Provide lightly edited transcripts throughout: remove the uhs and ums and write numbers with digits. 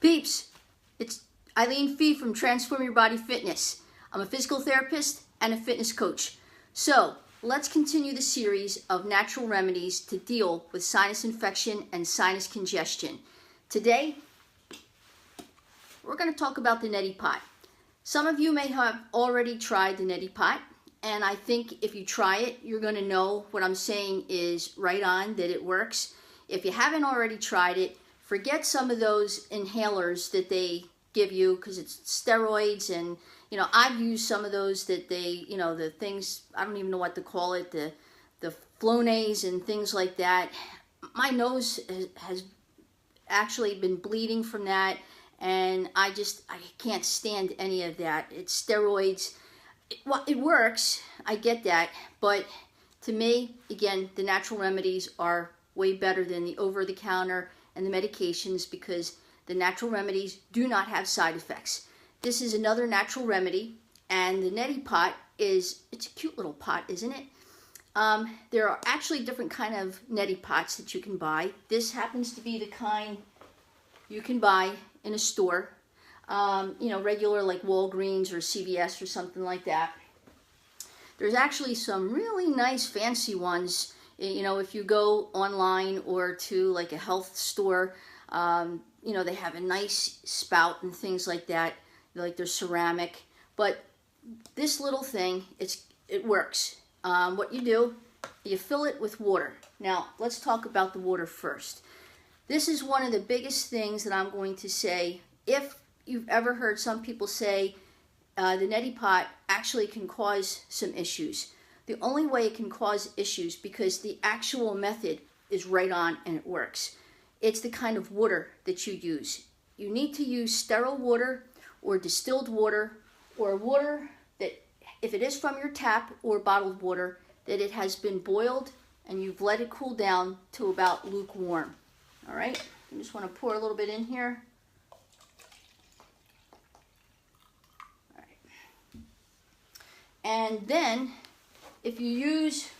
Peeps, it's Eileen Fee from Transform Your Body Fitness. I'm a physical therapist and a fitness coach. So let's continue the series of natural remedies to deal with sinus infection and sinus congestion. Today, we're going to talk about the Netti Pot. Some of you may have already tried the Netti Pot, and I think if you try it, you're going to know what I'm saying is right on, that it works. If you haven't already tried it, forget some of those inhalers that they give you because it's steroids, and I've used some of those that they, the things, I don't even know what to call it, the Flonase and things like that. My nose has actually been bleeding from that, and I can't stand any of that. It's steroids. It works, I get that, but to me, again, the natural remedies are way better than the over-the-counter and the medications, because the natural remedies do not have side effects. This is another natural remedy, and the Netti Pot it's a cute little pot, isn't it? There are actually different kind of Netti Pots that you can buy. This happens to be the kind you can buy in a store, regular like Walgreens or CVS or something like that. There's actually some really nice fancy ones. If you go online or to like a health store, they have a nice spout and things like that. Like they're ceramic, but this little thing, it works. What you do, you fill it with water. Now, let's talk about the water first. This is one of the biggest things that I'm going to say. If you've ever heard some people say the Netti Pot actually can cause some issues. The only way it can cause issues, because the actual method is right on and it works. It's the kind of water that you use. You need to use sterile water or distilled water, or water that, if it is from your tap or bottled water, that it has been boiled and you've let it cool down to about lukewarm. All right, I just want to pour a little bit in here. All right. And then, if you use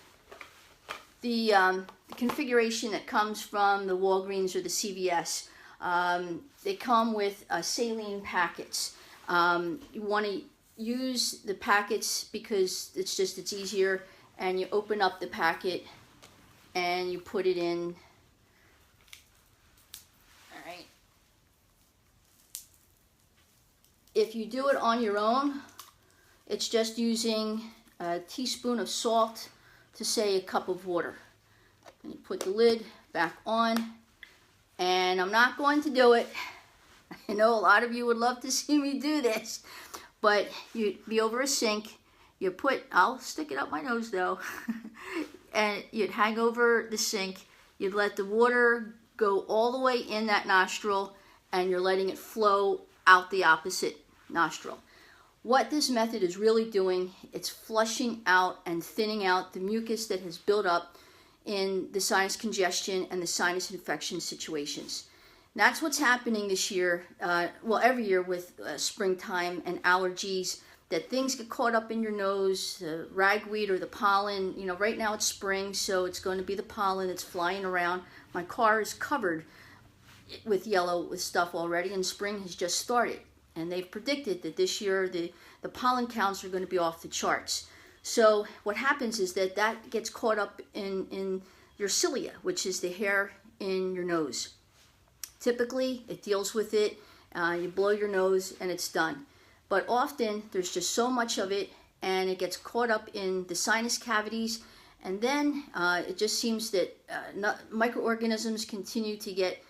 the configuration that comes from the Walgreens or the CVS, they come with saline packets. You want to use the packets because it's easier, and you open up the packet and you put it in. All right. If you do it on your own, it's just using a teaspoon of salt to, say, a cup of water. And you put the lid back on, and I'm not going to do it. I know a lot of you would love to see me do this, but you'd be over a sink. I'll stick it up my nose though, and you'd hang over the sink. You'd let the water go all the way in that nostril, and you're letting it flow out the opposite nostril. What this method is really doing, it's flushing out and thinning out the mucus that has built up in the sinus congestion and the sinus infection situations. That's what's happening this year, every year with springtime and allergies, that things get caught up in your nose, the ragweed or the pollen. Right now it's spring, so it's going to be the pollen that's flying around. My car is covered with stuff already, and spring has just started. And they've predicted that this year the pollen counts are going to be off the charts. So what happens is that gets caught up in your cilia, which is the hair in your nose. Typically, it deals with it. You blow your nose and it's done. But often, there's just so much of it, and it gets caught up in the sinus cavities, and then it just seems that microorganisms continue to get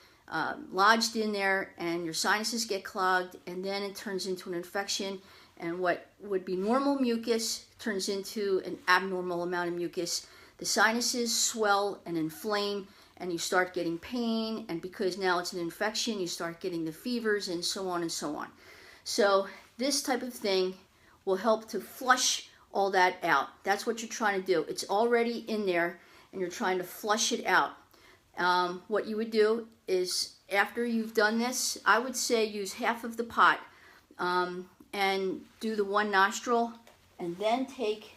lodged in there, and your sinuses get clogged, and then it turns into an infection, and what would be normal mucus turns into an abnormal amount of mucus. The sinuses swell and inflame, and you start getting pain, and because now it's an infection, you start getting the fevers, and so on and so on. So this type of thing will help to flush all that out. That's what you're trying to do. It's already in there, and you're trying to flush it out. What you would do is, after you've done this, I would say use half of the pot and do the one nostril, and then take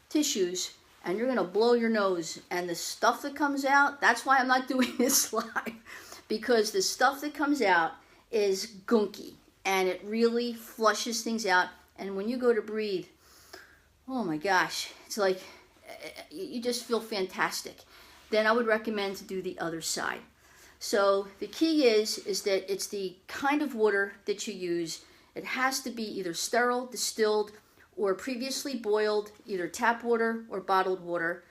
tissues, and you're going to blow your nose, and the stuff that comes out, that's why I'm not doing this live, because the stuff that comes out is gunky, and it really flushes things out. And when you go to breathe, oh my gosh, it's like you just feel fantastic. Then I would recommend to do the other side. So the key is that it's the kind of water that you use. It has to be either sterile, distilled, or previously boiled, either tap water or bottled water.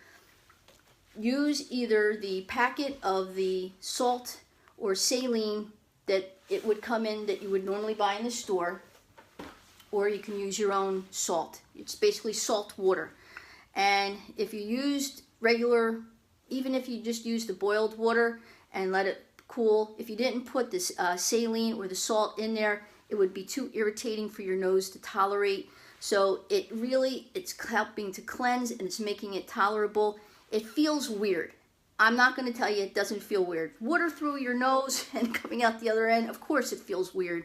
Use either the packet of the salt or saline that it would come in that you would normally buy in the store, or you can use your own salt. It's basically salt water. And if you used regular, even if you just used the boiled water and let it cool, if you didn't put this saline or the salt in there, it would be too irritating for your nose to tolerate. So it's helping to cleanse, and it's making it tolerable. It feels weird. I'm not going to tell you it doesn't feel weird. Water through your nose and coming out the other end, of course it feels weird.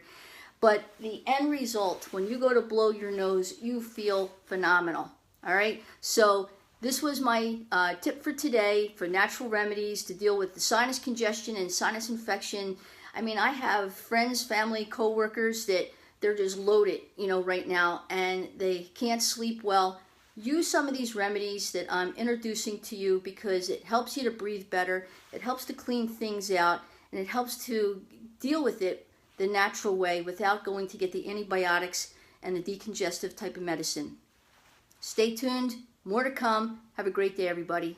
But the end result, when you go to blow your nose, you feel phenomenal. All right? So this was my tip for today for natural remedies to deal with the sinus congestion and sinus infection. I mean, I have friends, family, coworkers that they're just loaded, right now, and they can't sleep well. Use some of these remedies that I'm introducing to you because it helps you to breathe better, it helps to clean things out, and it helps to deal with it the natural way without going to get the antibiotics and the decongestive type of medicine. Stay tuned, more to come. Have a great day, everybody.